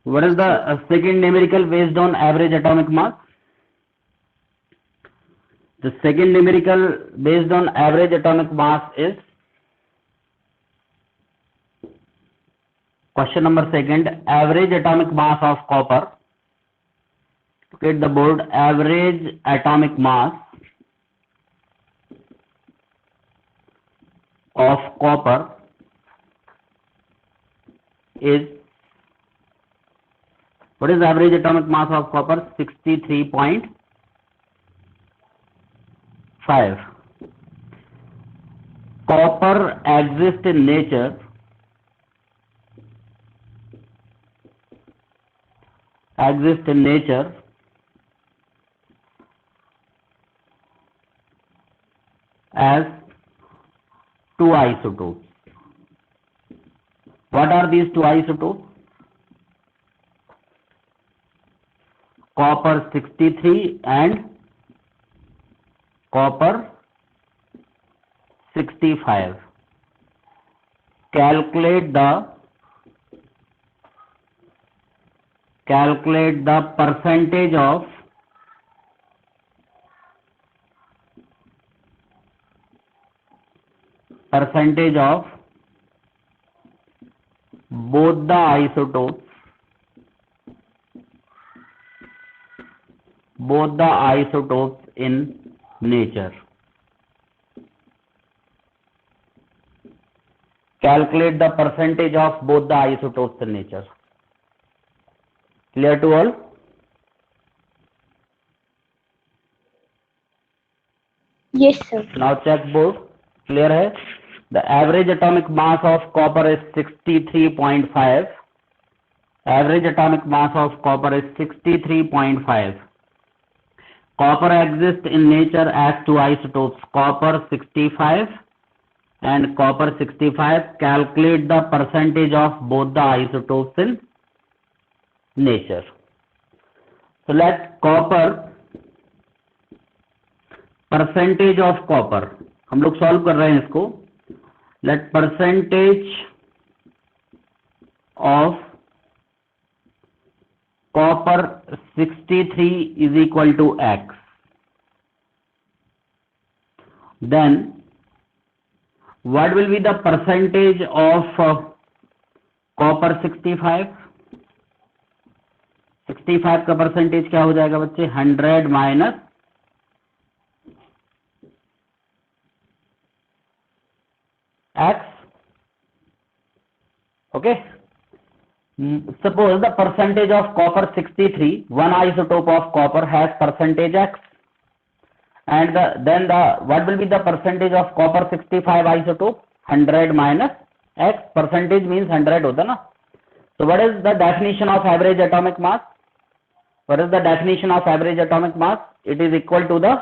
What is the second numerical based on average atomic mass? The second numerical based on average atomic mass is question number second, average atomic mass of copper. Look at the board, average atomic mass of copper is, what is the average atomic mass of copper? 63.5. Copper exists in nature as 2 isotopes. What are these 2 isotopes? Copper 63 and copper 65. Calculate the percentage of both the isotopes in nature. Calculate the percentage of both the isotopes in nature. Clear to all? Yes, sir. Now check board. Clear hai? The average atomic mass of copper is 63.5. Average atomic mass of copper is 63.5. Copper exists in nature as 2 isotopes, copper 65 and copper 65. Calculate the percentage of both the isotopes in nature. So let copper, percentage of copper, हम लोग solve कर रहे हैं इसको. Let percentage of copper 63 is equal to X. Then what will be the percentage of copper 65? 65 का percentage क्या हो जाएगा बच्चे? 100 minus X. Okay. Suppose the percentage of copper 63, one isotope of copper has percentage X, and then what will be the percentage of copper 65 isotope? 100 minus X. Percentage means 100 होता ना. So what is the definition of average atomic mass? What is the definition of average atomic mass? It is equal to the,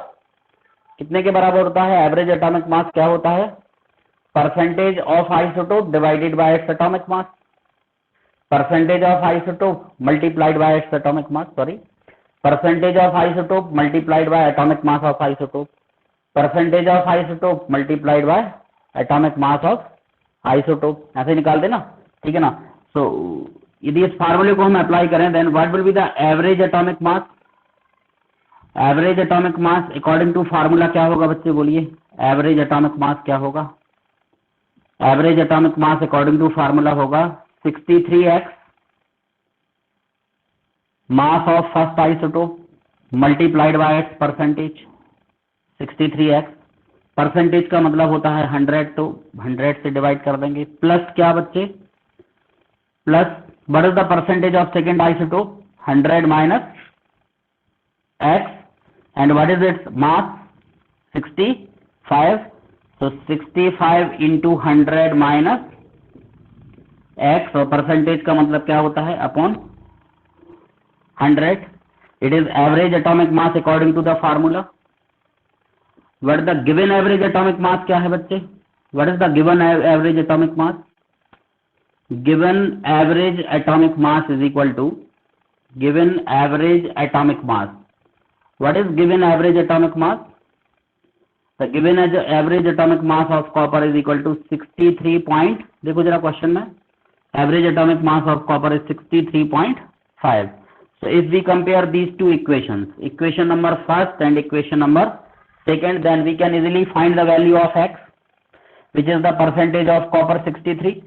कितने के बराबर होता है? Average atomic mass क्या होता है? Percentage of isotope divided by its atomic mass. Percentage of isotope multiplied by its atomic mass. Percentage of isotope multiplied by atomic mass of isotope. Percentage of isotope multiplied by atomic mass of isotope. ऐसे निकाल देना, ठीक है ना. So यदि इस फार्मूले को हम अप्लाई करें, then what will be the average atomic mass? Average atomic mass according to formula क्या होगा बच्चे, बोलिए. Average atomic mass क्या होगा? Average atomic mass according to formula होगा 63x mass of first isotope multiplied by its percentage. 63x percentage का मतलब होता है 100, तो 100 से डिवाइड कर देंगे. प्लस क्या बच्चे? Plus what is the percentage of second isotope? 100 minus x, and what is its mass? 65. So 65 into 100 minus x, और परसेंटेज का मतलब क्या होता है? Upon 100. It is average atomic mass according to the formula. What is the given average atomic mass? क्या है बच्चे? What is the given average atomic mass? Given average atomic mass is equal to given average atomic mass. What is given average atomic mass? The given average atomic mass of copper is equal to 63 point, देखो जरा question में, average atomic mass of copper is 63.5. 5. So if we compare these two equations, equation number first and equation number second, then we can easily find the value of x, which is the percentage of copper 63,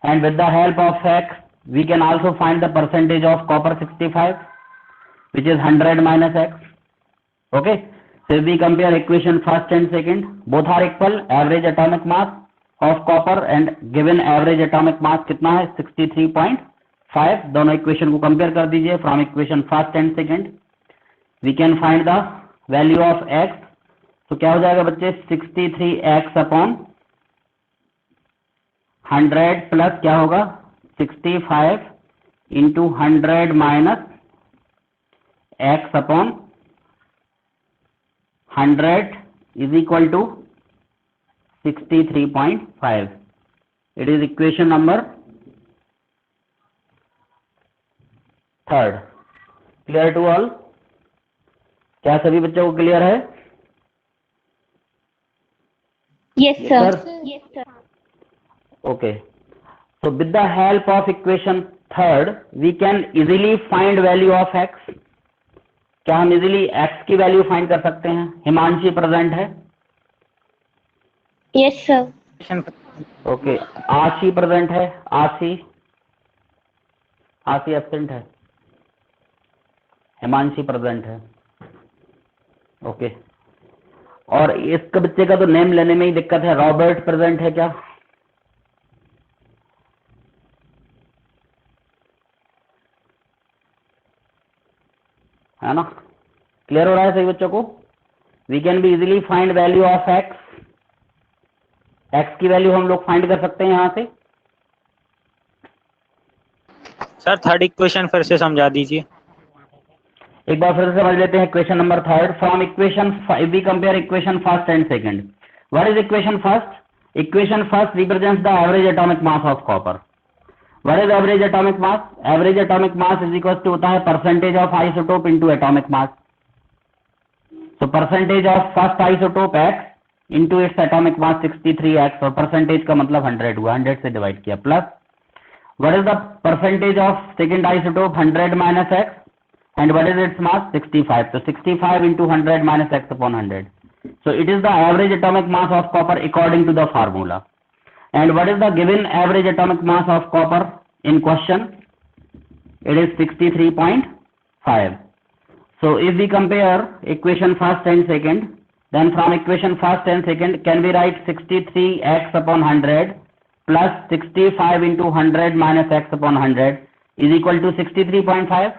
and with the help of x we can also find the percentage of copper 65, which is 100 minus x. Okay, so if we compare equation first and second, both are equal. Average atomic mass of copper and given average atomic mass कितना है 63.5. दोनों equation को compare कर दीजिए. From equation first and second we can find the value of x. तो क्या हो जाएगा बच्चे 63x अपॉन 100 प्लस क्या होगा 65 into 100 minus x upon 100 is equal to 63.5. It is equation number third. Clear to all? क्या सभी बच्चों को क्लियर है? Yes, sir. Yes, sir. Okay. So with the help of equation third, we can easily find value of x. क्या हम easily x की value find कर सकते हैं? हिमांशी प्रेजेंट है? Yes, sir. ओके. आशी प्रेजेंट है? आशी एब्सेंट है. हिमांशी प्रेजेंट है. ओके. और इसका बच्चे का तो नेम लेने में ही दिक्कत है. रॉबर्ट प्रेजेंट है क्या? है ना? क्लियर हो रहा है सही बच्चों को? We can be easily find value of x. x की वैल्यू हम लोग फाइंड कर सकते हैं यहां से. सर थर्ड इक्वेशन फिर से समझा दीजिए. एक बार फिर से समझ लेते हैं equation number third. From equation we compare equation first and second. What is equation first? Equation first represents the average atomic mass of copper. What is average atomic mass? Average atomic mass is equals to होता है percentage of isotope into atomic mass. So percentage of first isotope x into its atomic mass 63x, और percentage का मतलब 100 हुआ, 100 से divide किया, plus what is the percentage of second isotope 100 minus x, and what is its mass 65. So 65 into 100 minus x upon 100. So it is the average atomic mass of copper according to the formula. And what is the given average atomic mass of copper in question? It is 63.5. So if we compare equation first and second, then from equation first and second, can we write 63x upon 100 plus 65 into 100 minus x upon 100 is equal to 63.5?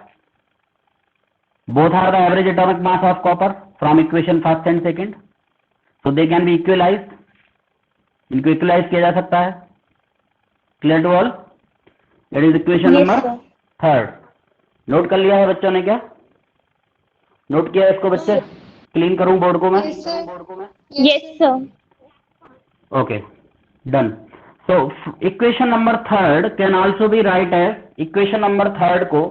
Both are the average atomic mass of copper from equation first and second. So they can be equalized. इनको equalise किया जा सकता है. Clear to all? It is equation number third. Note कर लिया है बच्चों ने? क्या नोट किया है इसको बच्चे? क्लीन करूं बोर्ड को मैं? Yes, sir. Okay, done. So equation number third can also be write as, equation number third को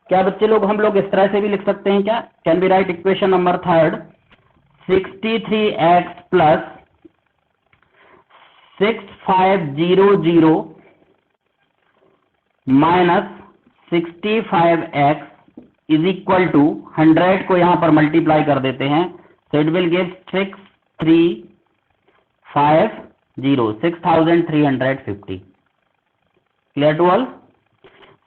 क्या बच्चे लोग हम लोग इस तरह से भी लिख सकते हैं क्या? Can be write equation number third 63x plus 6500 minus 65x is equal to 100 को यहां पर मल्टीप्लाई कर देते हैं. So it will give 6350. Clear to all?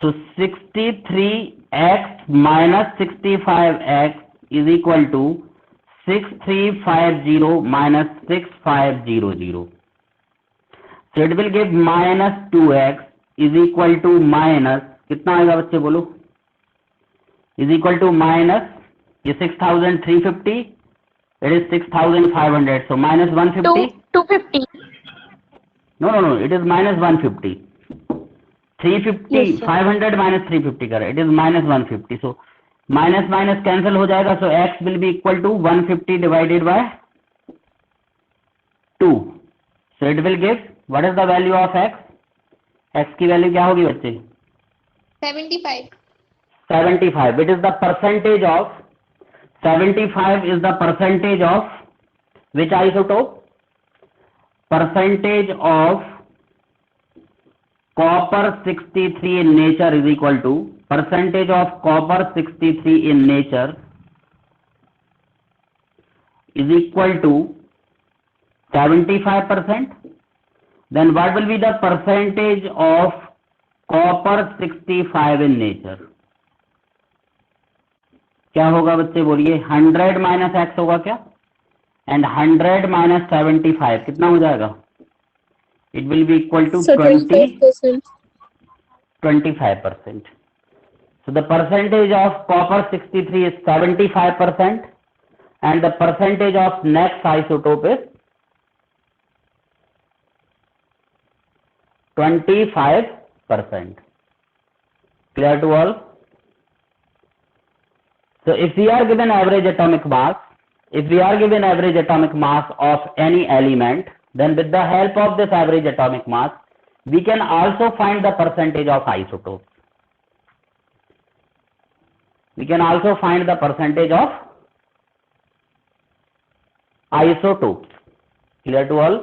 So 63x minus 65x is equal to 6350 minus 6500. So it will give minus 2x is equal to minus कितना आएगा बच्चे बोलो? is equal to minus ये 6350, it is 6500, so minus 150. 250. No, it is minus 150. 350. Yes, sir. 500 minus 350 कर, it is minus 150. So minus minus cancel हो जाएगा, so x will be equal to 150 divided by 2. So it will give, what is the value of x? x की value क्या होगी बच्चे? 75. 75. It is the percentage of 75 is the percentage of which isotope? Percentage of copper 63 in nature is equal to percentage of copper 63 in nature is equal to 75%, then what will be the percentage of copper 65 in nature? क्या होगा बच्चे बोलिए? 100 minus x होगा क्या? And 100 minus 75 कितना हो जाएगा? It will be equal to 25%. So the percentage of copper 63 is 75% and the percentage of next isotope is 25%. Clear to all? So if we are given average atomic mass, of any element, then with the help of this average atomic mass, we can also find the percentage of isotopes. Clear to all?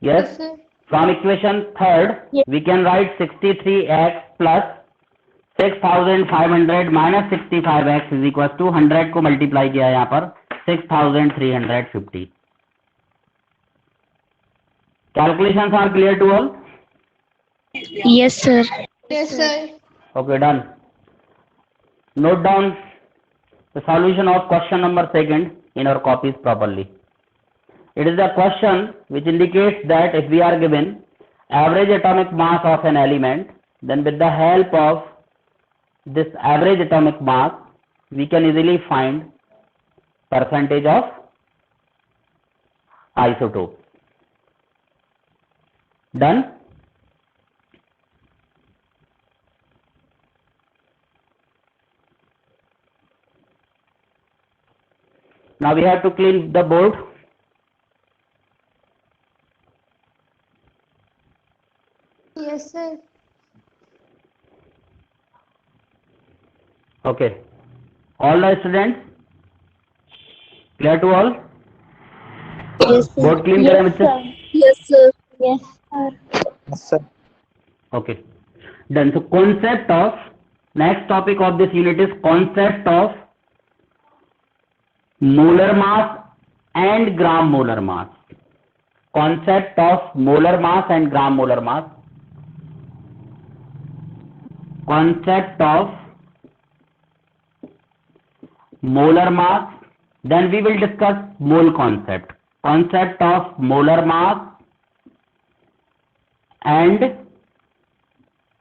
Yes? sir. From equation third, Yes. we can write 63x plus 6500 minus 65x is equal to 100 को multiply किया यहाँ पर 6350. Calculations are clear to all? Yes, sir. Yes, sir. Okay, done. Note down the solution of question number 2 in our copies properly. It is the question which indicates that if we are given average atomic mass of an element, then with the help of this average atomic mass, we can easily find percentage of isotope. Done? Now we have to clean the board. Yes, sir. Okay. All the students? Clear to all? Yes, sir. Board clean करें बच्चे? Yes, sir. Yes, sir. Yes, sir. Okay. Done. So concept of next topic of this unit is concept of molar mass and gram molar mass. Concept of molar mass and gram molar mass. Concept of molar mass. Then we will discuss mole concept. Concept of molar mass and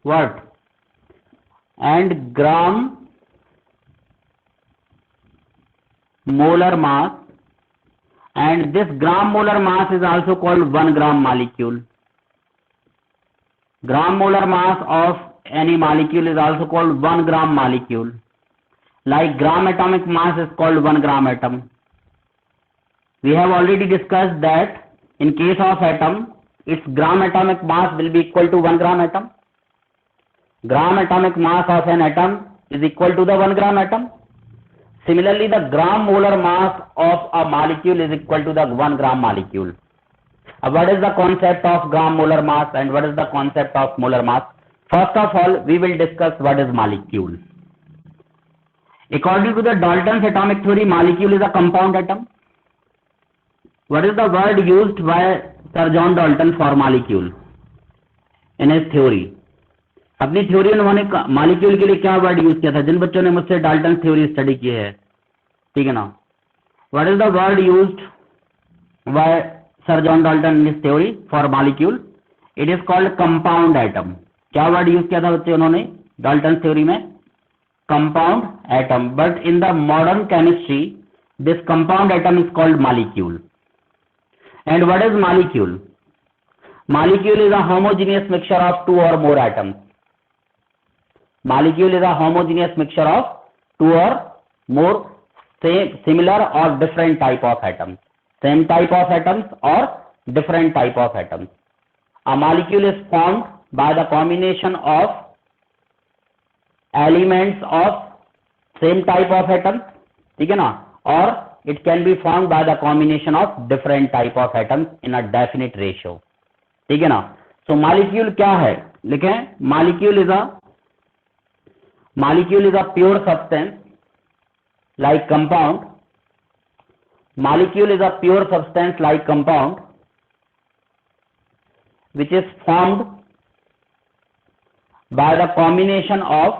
what? And gram molar mass, and this gram molar mass is also called 1 gram molecule. Gram molar mass of any molecule is also called 1 gram molecule. Like gram atomic mass is called 1 gram atom. We have already discussed that in case of atom, its gram atomic mass will be equal to 1 gram atom. Gram atomic mass of an atom is equal to the 1 gram atom. Similarly, the gram molar mass of a molecule is equal to the 1 gram molecule. What is the concept of gram molar mass and what is the concept of molar mass? First of all, we will discuss what is molecule. According to the Dalton's atomic theory, molecule is a compound atom. What is the word used by Sir John Dalton for molecule in his theory? अपनी theory उन्होंने molecule के लिए क्या word use किया था? जिन बच्चों ने मुझसे डाल्टन थ्योरी स्टडी की है, ठीक है ना? What is the word used by sir John Dalton in his theory for molecule? It is called compound atom. क्या वर्ड यूज किया था बच्चे उन्होंने डाल्टन थ्योरी में? Compound atom. But in the modern chemistry this compound atom is called molecule. And what is molecule? Molecule is a homogeneous mixture of 2 or more atoms. Molecule is a homogeneous mixture of 2 or more similar or different type of atoms. Same type of atoms or different type of atoms. A molecule is formed by the combination of elements of same type of atoms, ठीक है ना? Or it can be formed by the combination of different type of atoms in a definite ratio. ठीक है ना? सो molecule क्या है? लिखें, molecule is a pure substance like compound. Molecule is a pure substance like compound which is formed by the combination of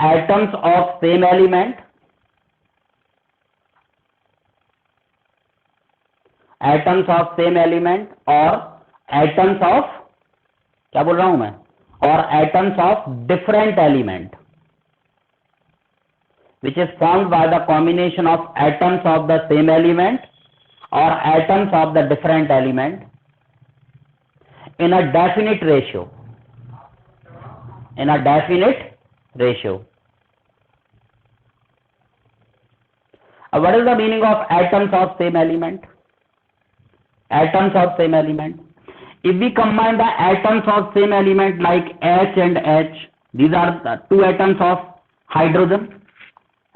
atoms of same element or atoms of, क्या बोल रहा हूं मैं, or atoms of different element, which is formed by the combination of atoms of the same element or atoms of the different element in a definite ratio. What is the meaning of atoms of same element? If we combine the atoms of same element like H and H, these are the two atoms of hydrogen,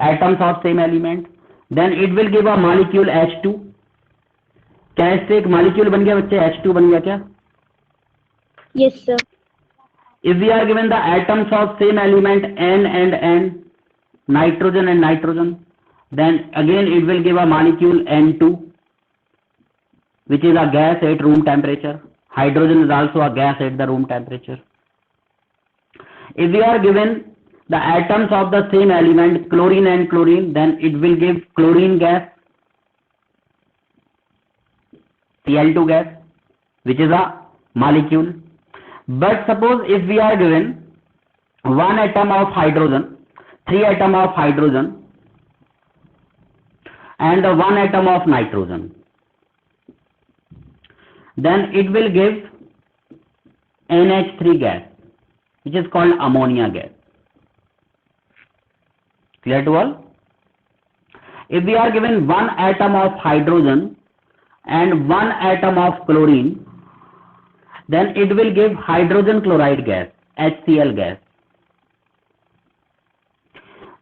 atoms of same element, then it will give a molecule H2. क्या इससे एक molecule बन गया बच्चे, H2 बन गया क्या? Yes, sir. If we are given the atoms of same element N and N, nitrogen and nitrogen, then again it will give a molecule N2, which is a gas at room temperature. Hydrogen is also a gas at the room temperature. If we are given the atoms of the same element chlorine and chlorine, then it will give chlorine gas, Cl2 gas, which is a molecule. But suppose if we are given one atom of hydrogen, three atom of hydrogen and one atom of nitrogen, then it will give NH3 gas, which is called ammonia gas. Clear to all? If we are given one atom of hydrogen and one atom of chlorine, then it will give hydrogen chloride gas, HCl gas.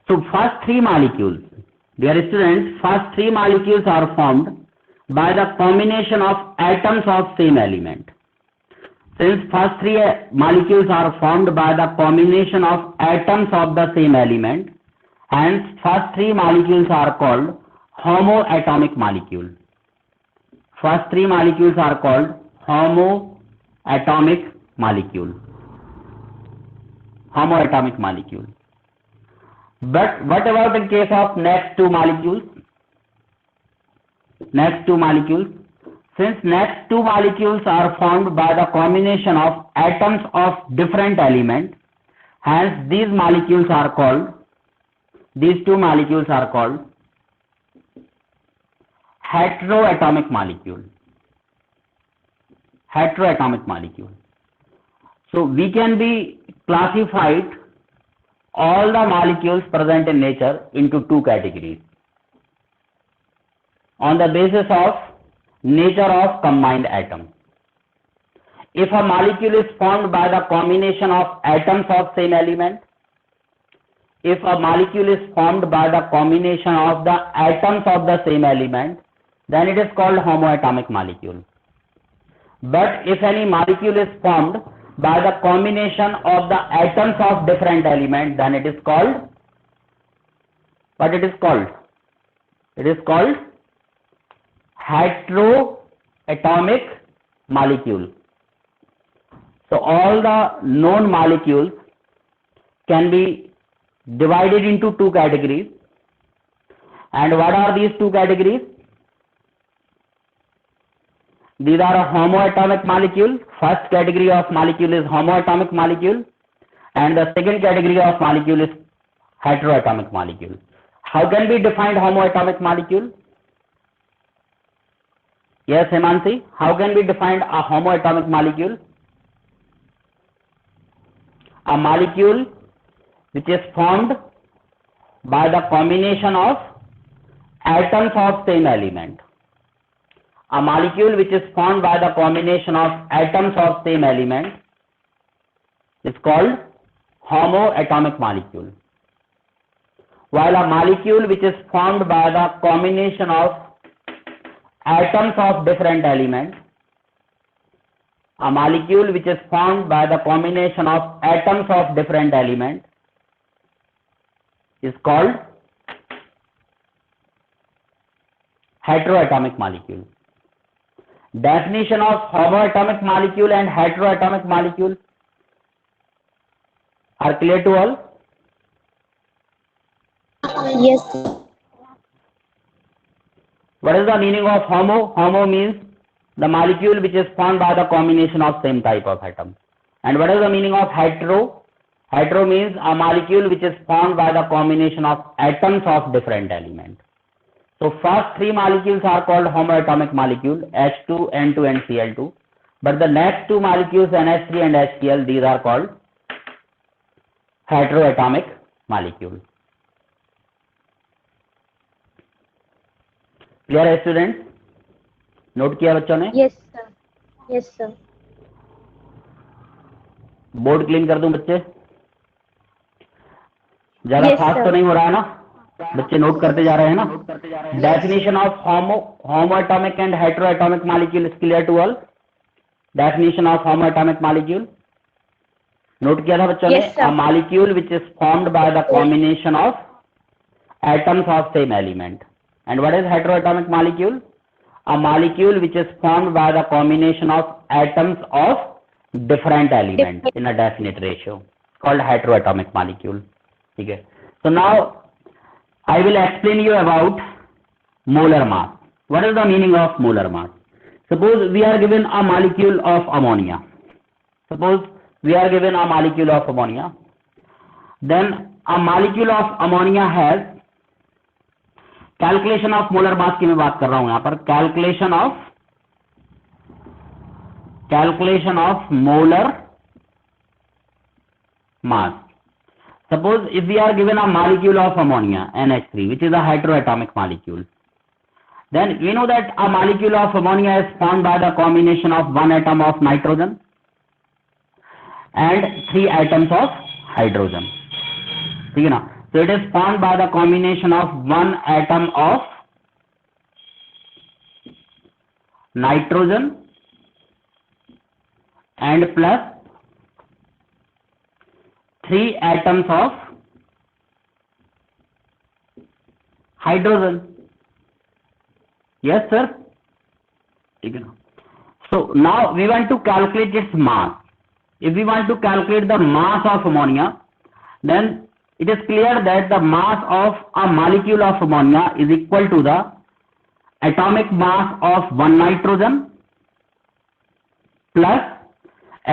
So first three molecules, dear students, first three molecules are formed by the combination of atoms of same element. Since first three molecules are formed by the combination of atoms of the same element, hence first three molecules are called homoatomic molecule. First three molecules are called homoatomic molecule. But what about in case of next two molecules? Since next two molecules are formed by the combination of atoms of different element, hence these two molecules are called heteroatomic molecule. So we can be classified all the molecules present in nature into two categories on the basis of nature of combined atom. If a molecule is formed by the combination of atoms of same element, then it is called homoatomic molecule. But if any molecule is formed by the combination of the atoms of different element, then it is called, what it is called? It is called heteroatomic molecule. So all the known molecules can be divided into two categories. And what are these two categories? These are a homoatomic molecule. First category of molecule is homoatomic molecule, and the second category of molecule is heteroatomic molecule. How can we define homoatomic molecule? Yes, Himanshi, how can we define a homoatomic molecule? A molecule which is formed by the combination of atoms of same element. A molecule which is formed by the combination of atoms of same element is called homoatomic molecule. while a molecule which is formed by the combination of atoms of different elements, a molecule which is formed by the combination of atoms of different elements is called heteroatomic molecule. Definition of homoatomic molecule and heteroatomic molecule are clear to all? Yes. What is the meaning of homo? Homo means the molecule which is formed by the combination of same type of atom. And what is the meaning of hetero? Hetero means a molecule which is formed by the combination of atoms of different elements. So first three molecules are called homoatomic molecule, H2, N2 and Cl2. But the next two molecules, NH3 and HCl, these are called heteroatomic molecule. Clear है student? Note किया बच्चों ने? Yes, sir. Yes, sir. Board clean कर दूं बच्चे? ज्यादा Yes, fast sir. तो नहीं हो रहा है ना? बच्चे नोट करते जा रहे हैं ना? Definition of homoatomic and heteroatomic molecule is clear to all? Definition of homoatomic molecule? Note किया था बच्चों ने? Yes, sir. A molecule which is formed by the combination of atoms of same element. And what is heteroatomic molecule? A molecule which is formed by the combination of atoms of different elements in a definite ratio, called heteroatomic molecule. Okay. So now I will explain you about molar mass. What is the meaning of molar mass? Suppose we are given a molecule of ammonia. Suppose we are given a molecule of ammonia. Then a molecule of ammonia has, calculation of molar मास की मैं बात कर रहा हूं यहां पर, calculation of molar mass. Suppose if we are given a molecule of ammonia, NH3, which is a heteroatomic molecule, then we know that a molecule of ammonia is formed by the combination of one atom of nitrogen and three atoms of hydrogen. ठीक है ना? So it is formed by the combination of one atom of nitrogen and plus three atoms of hydrogen. Yes, sir? So now we want to calculate its mass. If we want to calculate the mass of ammonia, then it is clear that the mass of a molecule of ammonia is equal to the atomic mass of one nitrogen plus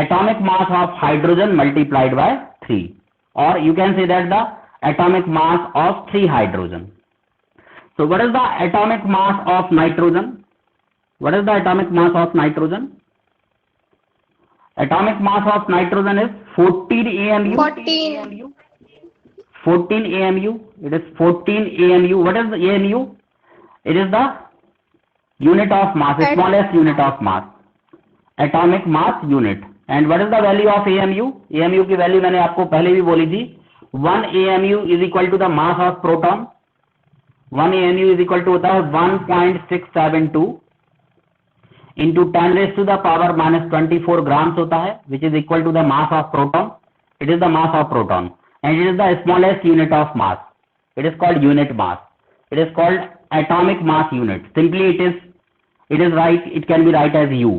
atomic mass of hydrogen multiplied by 3, or you can say that the atomic mass of 3 hydrogen. So what is the atomic mass of nitrogen? What is the atomic mass of nitrogen? Atomic mass of nitrogen is 14 AMU. 14 AMU. It is 14 AMU. What is the AMU? It is the unit of mass, the smallest unit of mass, atomic mass unit. And what is the value of AMU? AMU की value मैंने आपको पहले भी बोली थी. 1 AMU is equal to the mass of proton. 1 AMU is equal to होता है 1.672 into 10 raised to the power minus 24 grams होता है, which is equal to the mass of proton. It is the mass of proton. And it is the smallest unit of mass. It is called unit mass. It is called atomic mass unit. Simply it is right, it can be right as U.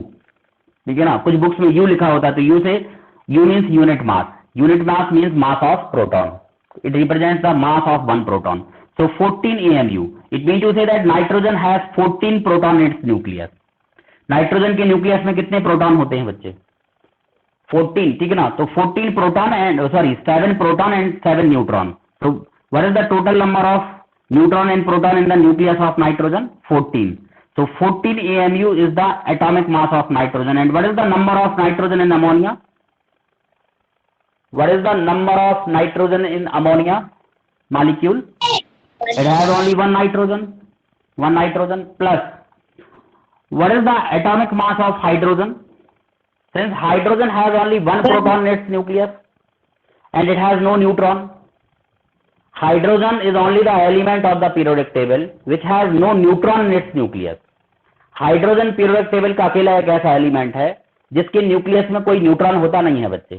ठीक है ना? कुछ books में U लिखा होता है, तो U से U means unit mass. Unit mass means mass of proton. It represents the mass of one proton. So 14 AMU. It means to say that nitrogen has 14 proton in its nucleus. Nitrogen के nucleus में कितने proton होते हैं बच्चे? 14. ठीक है ना? तो 14 proton and 7 proton and 7 neutron. तो what is the total number of neutron and proton in the nucleus of nitrogen? 14. So 14 AMU is the atomic mass of nitrogen. And what is the number of nitrogen in ammonia? What is the number of nitrogen in ammonia molecule? It has only one nitrogen. One nitrogen plus. What is the atomic mass of hydrogen? Since hydrogen has only one proton in its nucleus and it has no neutron, Hydrogen is only the element of the periodic table which has no neutron in its nucleus. Hydrogen periodic table का अकेला एक ऐसा element है जिसके nucleus में कोई neutron होता नहीं है बच्चे.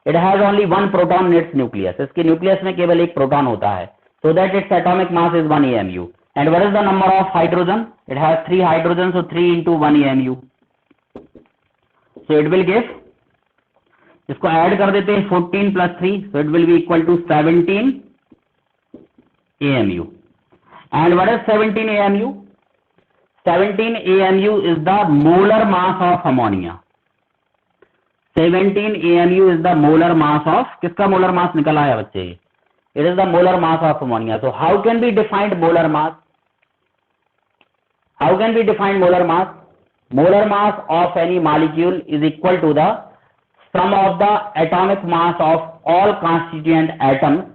It has only one proton in its nucleus. इसके न्यूक्लियस में केवल एक प्रोटॉन होता है. So that its atomic mass is 1 AMU. And what is the number of hydrogen? It has 3 hydrogen, so 3 into 1 AMU. So it will give, इसको add कर देते हैं 14 + 3, so it will be equal to 17 AMU. And what is 17 AMU? 17 AMU is the molar mass of ammonia. 17 AMU is the molar mass of, किसका molar mass निकला है बच्चे? It is the molar mass of ammonia. So how can we define molar mass? How can we define molar mass? Molar mass of any molecule is equal to the sum of the atomic mass of all constituent atoms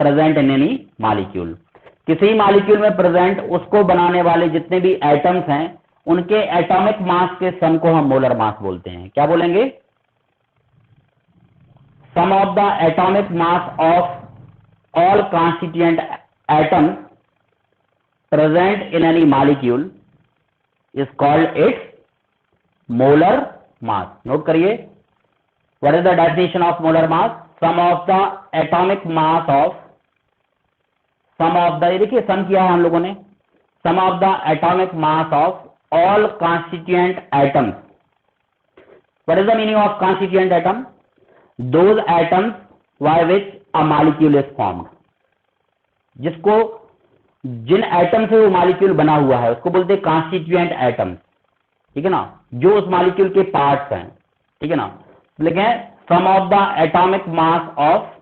present in any molecule. किसी molecule में present उसको बनाने वाले जितने भी atoms हैं उनके atomic mass के सम को हम मोलर मास बोलते हैं. क्या बोलेंगे? Sum of the atomic mass of all constituent atoms present in any molecule is called its molar mass. Note करिए, what is the definition of molar mass? Sum of the atomic mass of, sum of the, ये देखिए sum किया है हम लोगों ने, sum of the atomic mass of all constituent atoms. What is the meaning of constituent atom? Those atoms by which a molecule is formed. जिसको, जिन atom से वो मॉलिक्यूल बना हुआ है उसको बोलते हैं कॉन्स्टिट्यूएंट एटम्स. ठीक है ना, जो उस मॉलिक्यूल के पार्ट्स हैं. ठीक है ना, लिखें sum of the atomic mass of,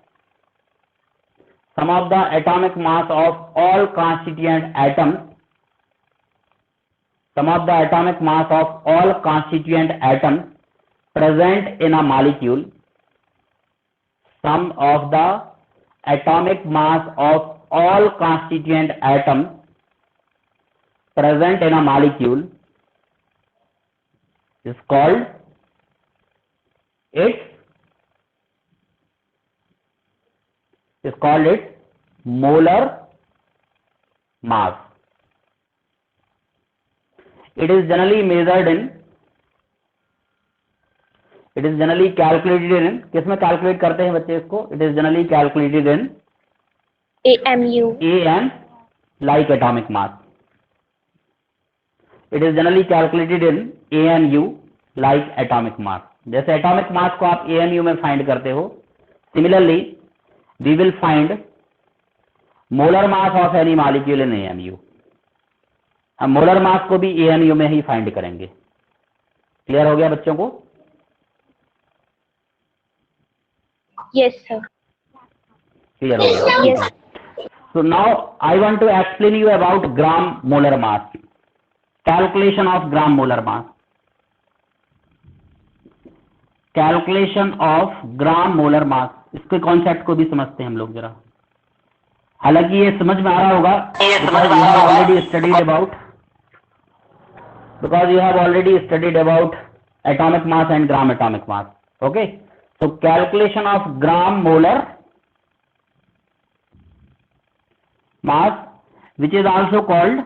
sum of the atomic mass of all constituent atoms, sum of the atomic mass of all constituent atoms present in a molecule, sum of the atomic mass of all constituent atoms present in a molecule is called its molar mass. It is generally measured in, it is generally calculated in, किस में calculate करते हैं बच्चे इसको? It is generally calculated in AMU. AM, like atomic mass. It is generally calculated in AMU like atomic mass. जैसे atomic mass को आप AMU में फाइंड करते हो, similarly we will find molar mass of any molecule in AMU. हम molar mass को भी AMU में ही फाइंड करेंगे. क्लियर हो गया बच्चों को? Yes, sir. क्लियर हो गया? Yes. So now I want to explain you about gram molar mass. Calculation of gram molar mass. Calculation of gram molar mass. इसके कॉन्सेप्ट को भी समझते हैं हम लोग जरा. हालांकि ये समझ में आ रहा होगा because you have already studied about atomic mass and gram atomic mass. Okay, so calculation of gram molar mass, which is also called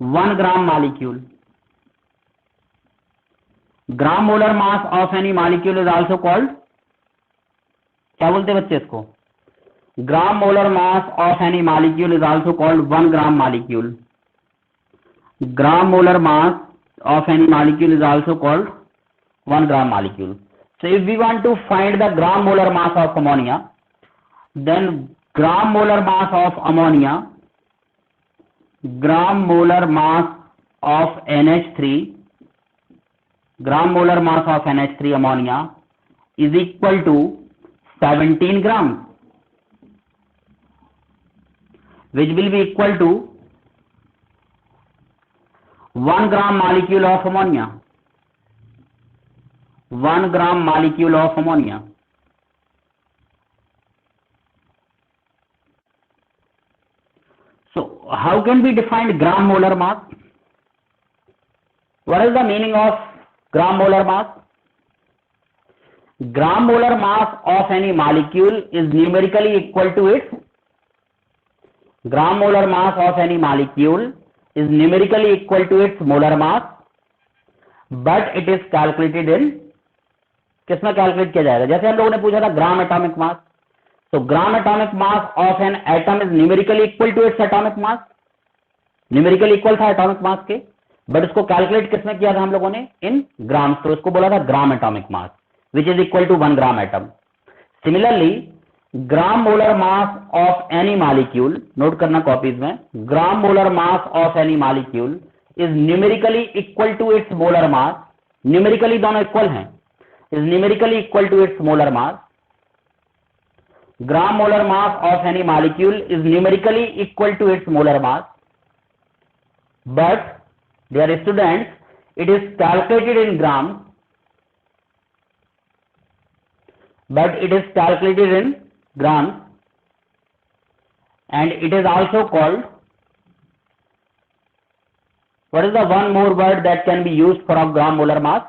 1 gram molecule. Gram molar mass of any molecule is also called, क्या बोलते हैं बच्चे इसको? Gram molar mass of any molecule is also called 1 gram molecule. Gram molar mass of any molecule is also called 1 gram molecule. So if we want to find the gram molar mass of ammonia, then gram molar mass of ammonia, gram molar mass of NH3, gram molar mass of NH3 ammonia is equal to 17 grams, which will be equal to 1 gram molecule of ammonia. 1 gram molecule of ammonia. So how can we define gram molar mass? What is the meaning of gram molar mass? gram molar mass of any molecule is numerically equal to its gram molar mass of any molecule is numerically equal to its molar mass, but it is calculated in, किसमें calculate किया जाएगा? जैसे हम लोगों ने पूछा था gram atomic mass, तो gram atomic mass of an atom is numerically equal to its atomic mass, numerically equal था एटॉमिक मास के, बट उसको कैलकुलेट किसमें किया था हम लोगों ने? इन ग्राम्स, तो उसको बोला था gram atomic mass which is equal to 1 gram atom. Similarly gram molar mass of any molecule, note करना कॉपीज में, gram molar mass of any molecule is numerically equal to its molar mass, numerically दोनों equal हैं, is numerically equal to its molar mass. Gram molar mass of any molecule is numerically equal to its molar mass, but dear students, it is calculated in grams, but it is calculated in grams, and it is also called, what is the one more word that can be used for a gram molar mass?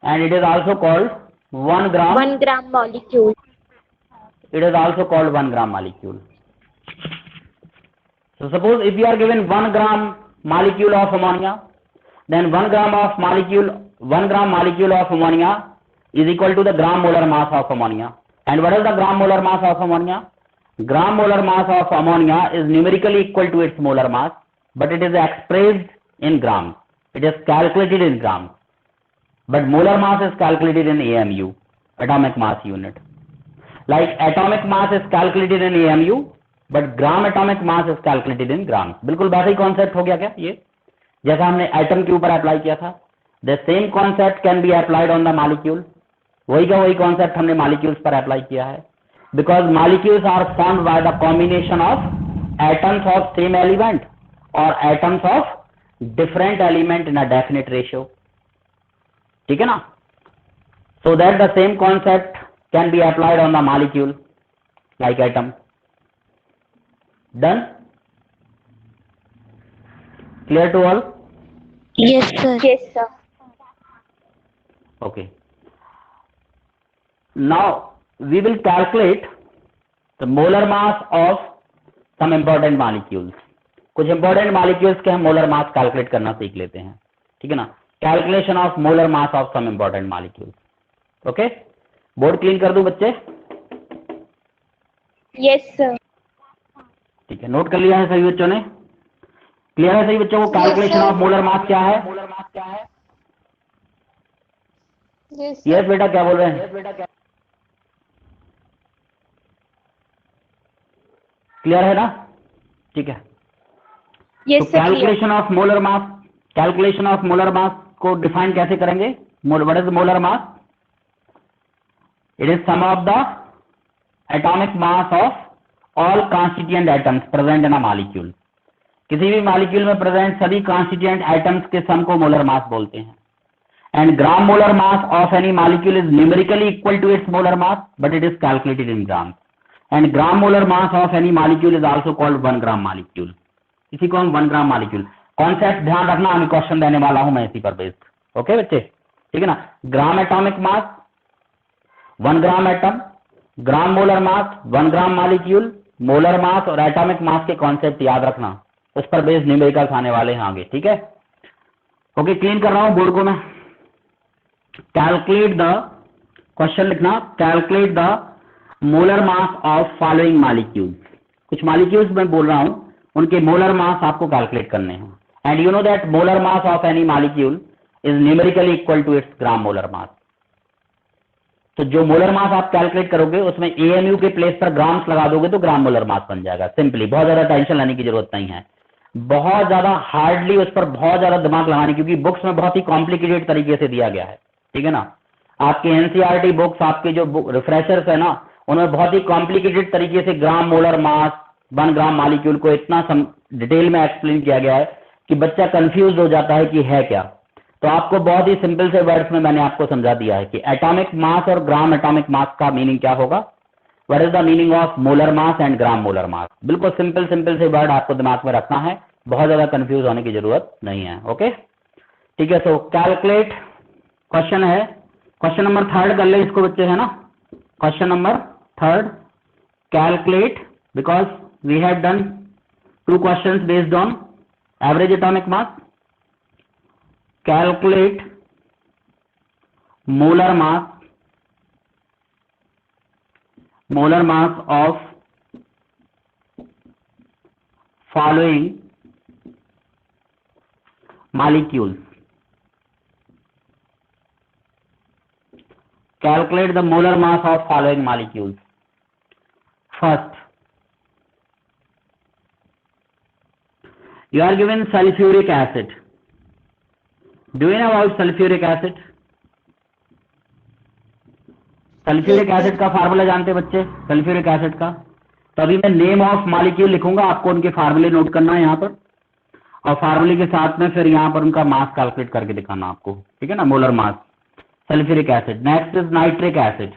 And it is also called 1 gram. 1 gram molecule. It is also called 1 gram molecule. So suppose if you are given 1 gram molecule of ammonia, then 1 gram molecule of ammonia is equal to the gram molar mass of ammonia. And what is the gram molar mass of ammonia? Gram molar mass of ammonia is numerically equal to its molar mass, but it is expressed in grams. It is calculated in grams. But molar mass is calculated in AMU, atomic mass unit. Like atomic mass is calculated in AMU, but gram atomic mass is calculated in grams. बिल्कुल वैसा ही concept हो गया क्या ये, जैसा हमने atom के ऊपर अप्लाई किया था? The same concept can be applied on the molecule. वही का वही कॉन्सेप्ट हमने मॉलिक्यूल्स पर अप्लाई किया है, because molecules are formed by the combination of atoms of same element or atoms of different element in a definite ratio. ठीक है ना? So that the same concept can be applied on the molecule like atom. Done? Clear to all? Yes, sir. Yes, sir. Okay. Now we will calculate the molar mass of some important molecules. कुछ important molecules के हम molar mass calculate करना सीख लेते हैं, ठीक है ना? Calculation of molar mass of some important molecules. Okay? Board clean कर दूं बच्चे? Yes, sir. ठीक है, नोट कर लिया है सभी बच्चों ने? क्लियर है सभी बच्चों को? कैलकुलेशन ऑफ मोलर मास क्या है? यस बेटा, क्या बोल रहे हैं? क्लियर है ना? ठीक है. Yes, तो sir. Calculation of molar mass, calculation of molar mass को डिफाइन कैसे करेंगे? What is molar mass? It is sum of the atomic mass of all constituent atoms present in a molecule. किसी भी मॉलिक्यूल में present सभी constituent atoms के सम को molar mass बोलते हैं. And gram molar mass of any molecule is numerically equal to its molar mass, but it is calculated in gram. And gram molar mass of any molecule is also called 1 gram molecule. इसी को हम 1 gram molecule, concept ध्यान रखना, अभी question देने वाला हूं मैं इसी पर बेस्ड. ओके बच्चे, ठीक है ना? ग्राम एटॉमिक मास 1 ग्राम एटम, ग्राम मोलर मास 1 ग्राम मॉलिक्यूल, मोलर मास और एटॉमिक मास के कॉन्सेप्ट याद रखना, उस पर बेस्ड न्यूमेरिकल्स आने वाले हैं आगे. ठीक है? ओके, क्लीन कर रहा हूं बोर्ड को मैं. कैलकुलेट द, क्वेश्चन लिखना, calculate the molar mass of following molecules. कुछ मॉलिक्यूल्स मैं बोल रहा हूं, उनके मोलर मास आपको कैलकुलेट करने हैं. And you know that molar mass of any molecule is numerically equal to its gram molar mass. तो जो मोलर मास आप कैलकुलेट करोगे उसमें एएमयू के प्लेस पर ग्राम्स लगा दोगे तो ग्राम मोलर मास बन जाएगा. सिंपली, बहुत ज्यादा टेंशन लेने की जरूरत नहीं है, बहुत ज्यादा हार्डली उस पर बहुत ज्यादा दिमाग लगाने, क्योंकि बुक्स में बहुत ही कॉम्प्लिकेटेड तरीके से दिया गया है. ठीक है ना? आपके एनसीईआरटी बुक्स, आपके जो रिफ्रेशर्स है ना, उन्होंने बहुत ही कॉम्प्लिकेटेड तरीके से ग्राम मोलर मास 1 ग्राम मॉलिक्यूल को इतना डिटेल में एक्सप्लेन किया गया है कि बच्चा कंफ्यूज हो जाता है कि है क्या. तो आपको बहुत ही सिंपल से वर्ड्स में मैंने आपको समझा दिया है कि एटॉमिक मास और ग्राम एटॉमिक मास का मीनिंग क्या होगा. What is the meaning of molar mass and gram molar मास. बिल्कुल सिंपल सिंपल से वर्ड आपको दिमाग में रखना है, बहुत ज्यादा कंफ्यूज होने की जरूरत नहीं है. ओके, ठीक है. सो कैलकुलेट, क्वेश्चन है क्वेश्चन नंबर 3 कर ले इसको बच्चे, है ना। Question number 3, calculate, because we have done 2 questions based on average atomic mass. Calculate molar mass of following molecules. Calculate the molar mass of following molecules. First, you are given sulfuric acid. Do you know about sulfuric acid? Sulphuric acid का formula जानते हैं बच्चे, sulphuric acid का? तो अभी मैं name of molecule लिखूंगा, आपको उनके फार्मूले नोट करना है यहाँ पर, और फार्मूले के साथ में फिर यहाँ पर उनका मास कैलकुलेट करके दिखाना आपको, ठीक है ना। Molar mass sulphuric acid. Next is nitric acid,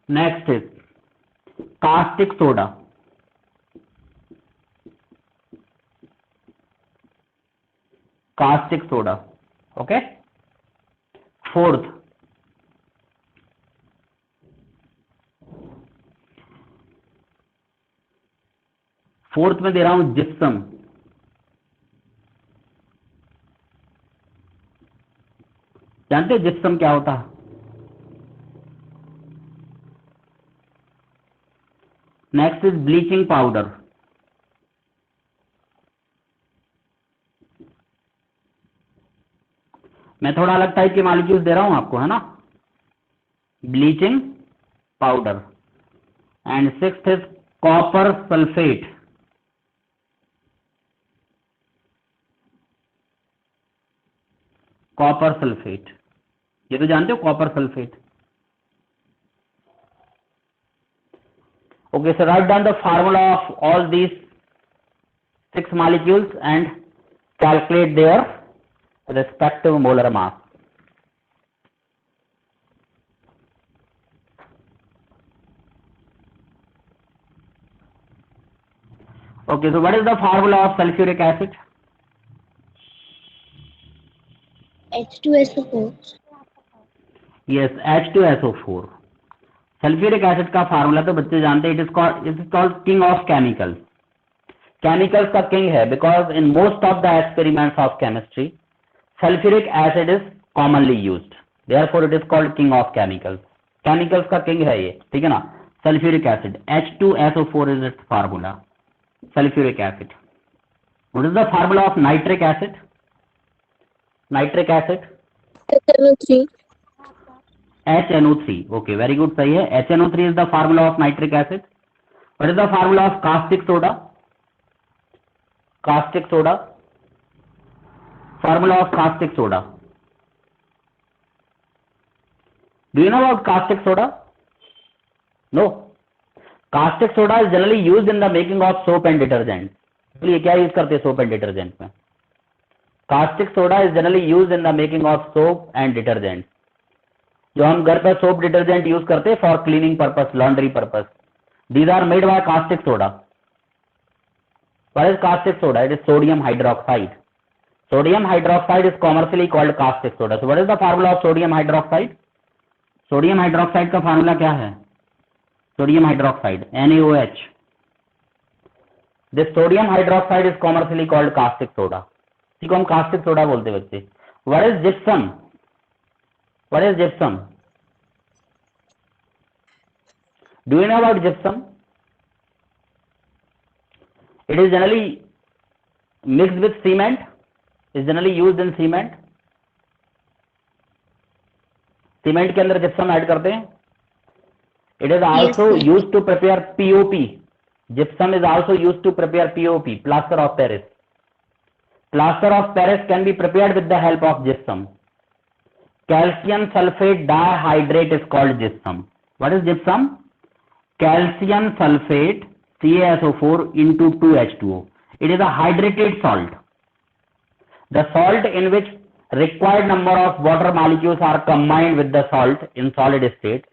next is caustic soda, okay. Fourth, में दे रहा हूं जिप्सम। जानते हो जिप्सम क्या होता है? नेक्स्ट इज ब्लीचिंग पाउडर, मैं थोड़ा अलग टाइप के मॉलिक्यूल्स दे रहा हूं आपको, है ना। Bleaching powder. And sixth is copper sulphate, ये तो जानते हो copper sulphate. Okay, so write down the formula of all these 6 molecules and calculate their respective molar mass. Okay, so what is the formula of sulfuric acid? H2SO4. Yes, H2SO4। Sulphuric acid का formula तो बच्चे जानते हैं, it is called king of chemicals. Chemicals का king है, because in most of the experiments of chemistry sulfuric acid is commonly used, therefore it is called king of chemicals। Chemicals का king है ये, ठीक है ना। Sulphuric acid, H2SO4 is its formula, sulfuric acid। What is the formula of nitric acid? HNO3। Okay, very good, सही है। HNO3 is the formula of nitric acid। What is the formula of caustic soda? Formula of caustic soda. Do you know about caustic soda? No. Caustic soda is generally used in the making of soap and detergent। ये क्या use करते हैं soap and detergent में? Caustic soda is generally use in the making of soap and detergent. जो हम घर पर soap detergent use करते हैं for cleaning purpose, laundry purpose, these are made by caustic soda. What is caustic soda? It is sodium hydroxide. Sodium hydroxide is commercially called caustic soda। So what is the formula of sodium hydroxide? Sodium hydroxide का formula क्या है? Sodium hydroxide, NaOH। This sodium hydroxide is commercially called caustic soda। इसी को हम caustic soda बोलते हैं बच्चे। What is gypsum? Do you know about gypsum? It is generally mixed with cement, is generally used in cement। Cement के अंदर gypsum add करते हैं। It is also used to prepare POP. Gypsum is also used to prepare POP, plaster of Paris. Plaster of Paris can be prepared with the help of gypsum. Calcium sulphate dihydrate is called gypsum. What is gypsum? Calcium sulphate CaSO4 into 2H2O। It is a hydrated salt। The salt in which required number of water molecules are combined with the salt in solid state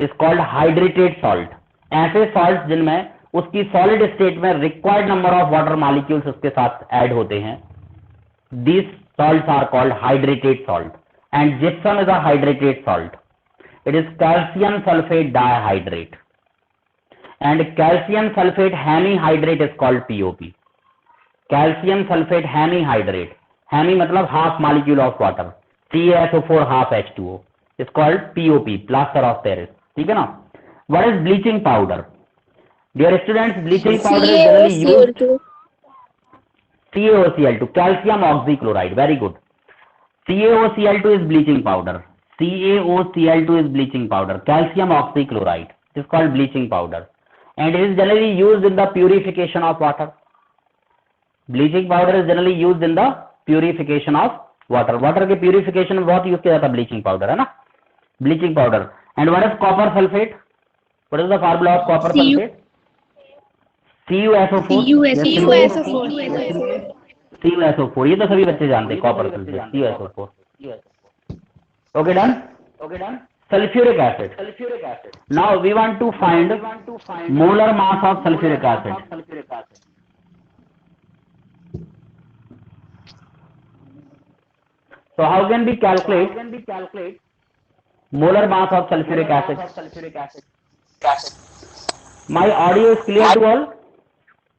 is called hydrated salt। ऐसे salts जिनमें उसकी solid state में required number of water molecules उसके साथ add होते हैं, These salts are called hydrated salt, and gypsum is a hydrated salt. It is calcium sulfate dihydrate, and calcium sulfate hemihydrate is called POP. Calcium sulfate hemihydrate, hemi मतलब half molecule of water, CaSO4 half H2O, is called POP, plaster of Paris. ठीक है ना? What is bleaching powder? Dear students, bleaching powder is generally used CaOCl2, calcium oxychloride. Very good. CaOCl2 is bleaching powder. CaOCl2 is bleaching powder. Calcium oxychloride is called bleaching powder, and it is generally used in the purification of water. Bleaching powder is generally used in the purification of water. Water के purification में बहुत use किया जाता है bleaching powder, है ना? Bleaching powder. And what is copper sulfate? What is the formula of copper sulfate? CuSO4. CuSO4. ये तो सभी बच्चे जानते हैं, copper sulfate, CuSO4. Okay, done? Sulfuric acid. Now we want to find molar mass of sulfuric acid. So how can we calculate molar mass of sulfuric acid? My audio is clear to all?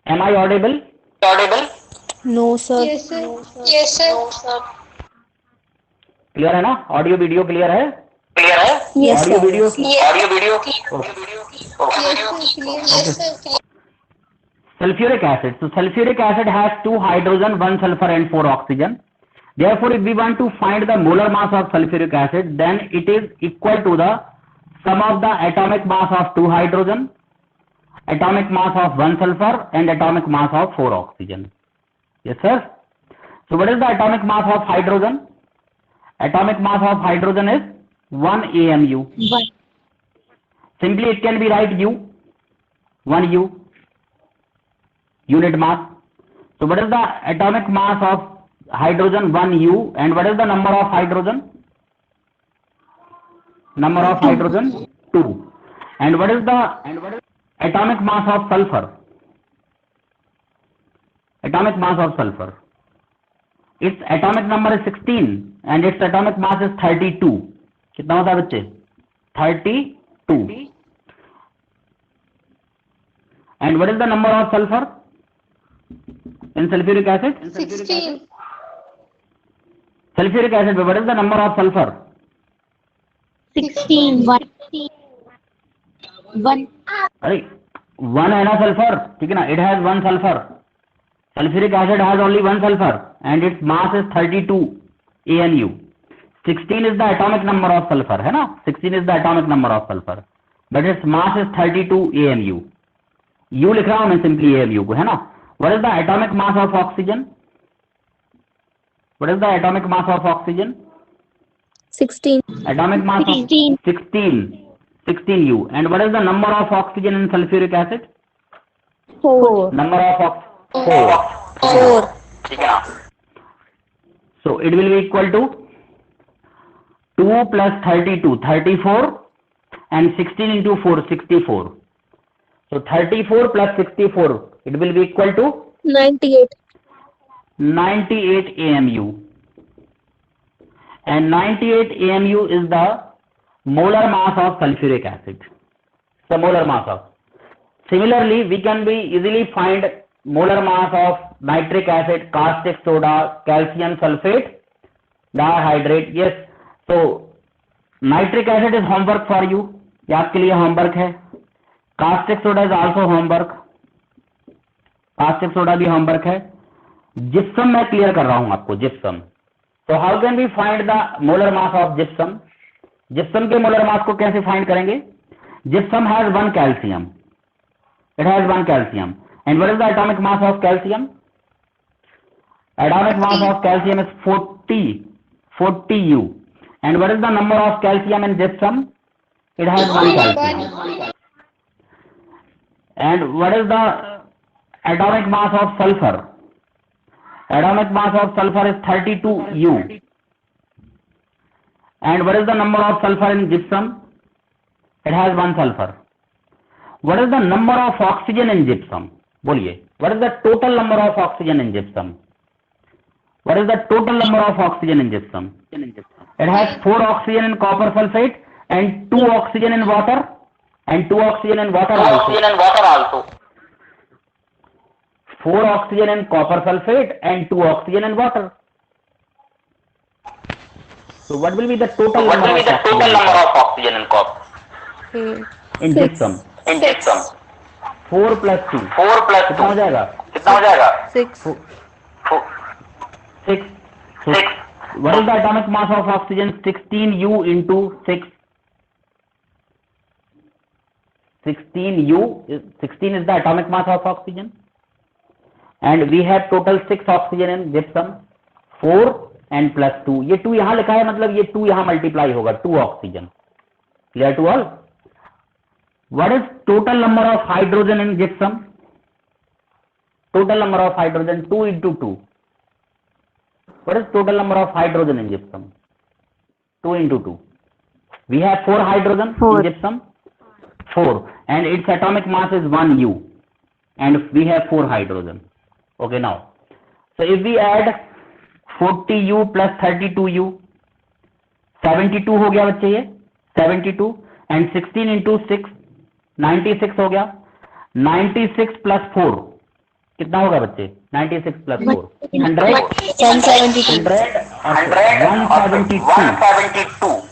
Am I audible? No, sir. Yes, sir. Yes, sir. Clear है ना? Audio video clear है? Yes, audio sir. Video Yes, sir. sulfuric acid. So sulfuric acid has 2 hydrogen, 1 sulfur and 4 oxygen. Therefore, if we want to find the molar mass of sulfuric acid, then it is equal to the sum of the atomic mass of 2 hydrogen, atomic mass of 1 sulfur and atomic mass of 4 oxygen. Yes, sir. So what is the atomic mass of hydrogen? Atomic mass of hydrogen is 1 AMU. Simply it can be write U, 1 U, unit mass. So what is the atomic mass of hydrogen? 1 U. And what is the number of hydrogen? Number of hydrogen? 2. And what is the atomic mass of sulfur? Atomic mass of sulfur. Its atomic number is 16 and its atomic mass is 32. कितना होता है बच्चे? 32. And what is the number of sulfur in sulfuric acid? 16. Sulfuric acid, what is the number of sulfur? 16. 1. अरे 1 है ना sulfur, ठीक है ना? It has 1 sulfur. Sulfuric acid has only 1 sulfur and its mass is 32 ANU. 16 is the atomic number of sulfur, है ना? 16 is the atomic number of sulfur, but its mass is 32 ANU. U लिख रहा हूं मैं simply ANU को, है ना? What is the atomic mass of oxygen? What is the atomic mass of oxygen? 16. Atomic mass of 16 U. And what is the number of oxygen in sulfuric acid? 4. Number of oxygen 4. So it will be equal to 2 plus 32, 34, and 16 into 4, 64. So 34 plus 64, it will be equal to 98. 98 AMU. And 98 AMU is the molar mass of sulfuric acid. The molar mass of. Similarly, we can be easily find molar mass of nitric acid, caustic soda, calcium sulfate dihydrate. Yes. So nitric acid is homework for you. ये आपके लिए homework है. Caustic soda is also homework. Caustic soda भी homework है. Gypsum मैं clear कर रहा हूँ आपको. Gypsum. So how can we find the molar mass of gypsum? Gypsum के molar mass को कैसे find करेंगे? Gypsum has 1 calcium. It has 1 calcium. And what is the atomic mass of calcium? Atomic mass of calcium is 40 U. And what is the number of calcium in gypsum? It has 1 calcium. And what is the atomic mass of sulfur? Atomic mass of sulfur is 32 U. And what is the number of sulfur in gypsum? It has 1 sulfur. What is the number of oxygen in gypsum? बोलिए, what is the total number of oxygen in gypsum? What is the total number of oxygen in gypsum? It has 4 oxygen in copper sulfate and 2 oxygen in water and 2 oxygen in water also. 4 oxygen in copper sulfate and 2 oxygen in water. So what will be the total number of oxygen in copper? In gypsum. 4 plus 2. कितना हो जाएगा? 6. 6. So what is the atomic mass of oxygen? 16U into 6. 16 is the atomic mass of oxygen. And we have total 6 oxygen in gypsum. 4 and plus 2. ये 2 यहाँ लिखा है, मतलब ये 2 यहाँ multiply होगा, 2 oxygen. Clear to all? What is total number of hydrogen in gypsum? Total number of hydrogen, 2 into 2. What is total number of hydrogen in gypsum? 2 into 2. We have 4 hydrogen in gypsum. 4. And its atomic mass is 1U. And we have 4 hydrogen. Okay, now. So if we add 40U plus 32U, 72 हो गया बच्चे ये, 72. And 16 into 6, 96 हो गया. 96 plus 4 कितना होगा बच्चे? 96 plus 4 100 172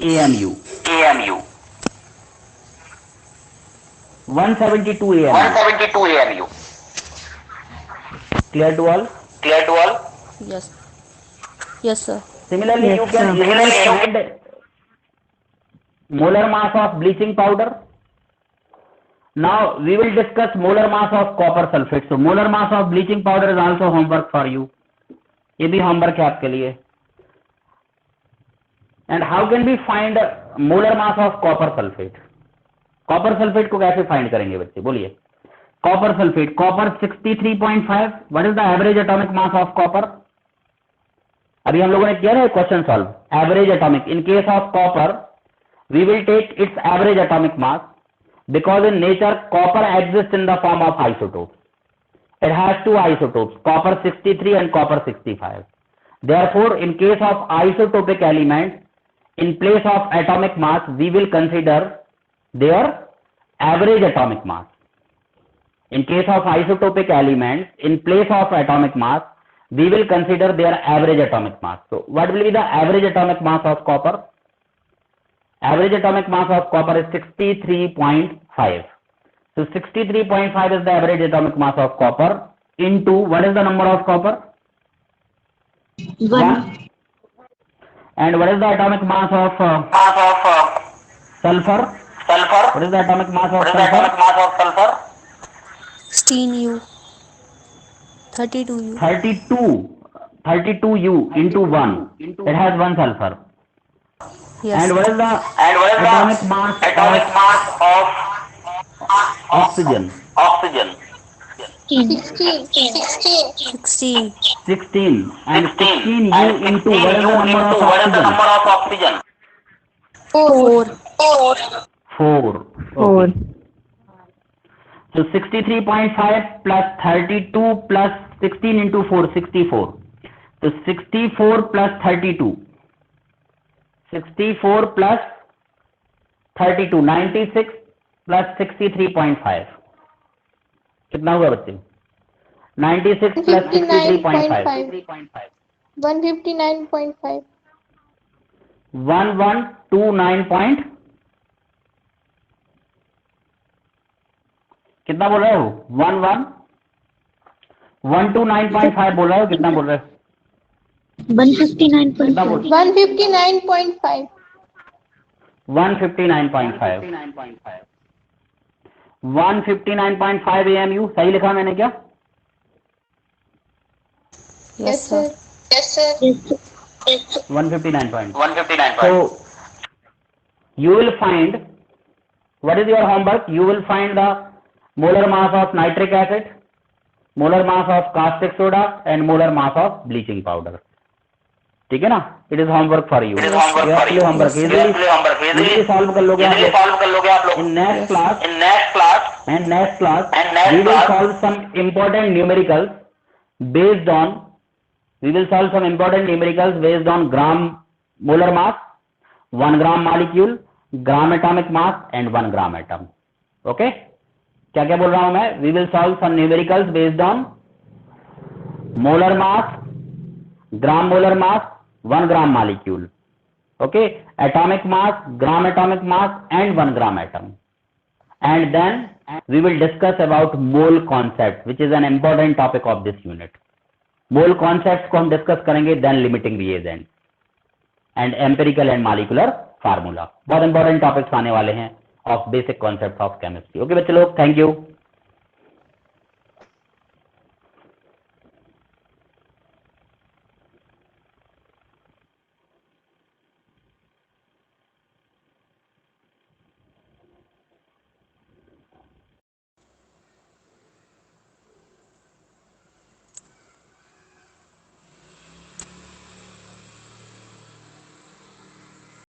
AMU 172 AMU. Clear to all? Yes. Yes, sir. Similarly, you can easily find molar mass of bleaching powder. Now we will discuss molar mass of copper sulfate. So molar mass of bleaching powder is also homework for you. ये भी homework है आपके लिए. And how can we find molar mass of copper sulfate? Copper sulfate को कैसे find करेंगे बच्चे? बोलिए. Copper sulfate, copper 63.5. What is the average atomic mass of copper? अभी हम लोगों ने किया है question solve. Average atomic. In case of copper, we will take its average atomic mass because in nature copper exists in the form of isotopes. It has 2 isotopes, copper 63 and copper 65. Therefore, in case of isotopic elements, in place of atomic mass, we will consider their average atomic mass. In case of isotopic elements, in place of atomic mass, we will consider their average atomic mass. So, what will be the average atomic mass of copper? Average atomic mass of copper is 63.5. So 63.5 is the average atomic mass of copper into what is the number of copper? 1. And what is the atomic mass of sulfur? What is the atomic mass of sulfur? 16U. 32U. 32U into 1. It has 1 sulfur. Yes. And what is the atomic mass of oxygen? 16. 16. And 16U into what is the number of oxygen? 4. 4. Okay. So 63.5 plus 32 plus 16 into 4, 64. So 64 plus 32. 64 plus 32, 96 plus 63.5. कितना हुआ बच्चे? 96 plus 63.5. 159.5. 1129 कितना बोल रहे हो? 129.5 बोल रहे हो? कितना बोल रहे हो? 159.5. 159.5. 159.5. 159.5 AMU सही लिखा मैंने क्या? Yes, sir. 159.5. So you will find, what is your homework? You will find the molar mass of nitric acid, molar mass of caustic soda and molar mass of bleaching powder. ठीक है ना? It is homework for you. homework easily solve कर लोगे आप लोग. In next class we will solve some important numericals based on, we will solve some important numericals based on gram molar mass, 1 gram molecule, gram atomic mass and 1 gram atom. Okay, क्या क्या बोल रहा हूं मैं? We will solve some numericals based on molar mass, gram molar mass, 1 gram molecule. Okay, atomic mass, gram atomic mass and 1 gram atom. And then we will discuss about mole concept, which is an important topic of this unit. Mole concepts को हम discuss करेंगे, then limiting reagent and empirical and molecular formula. बहुत important topics आने वाले हैं of basic concepts of chemistry. Okay बच्चे लोग, thank you.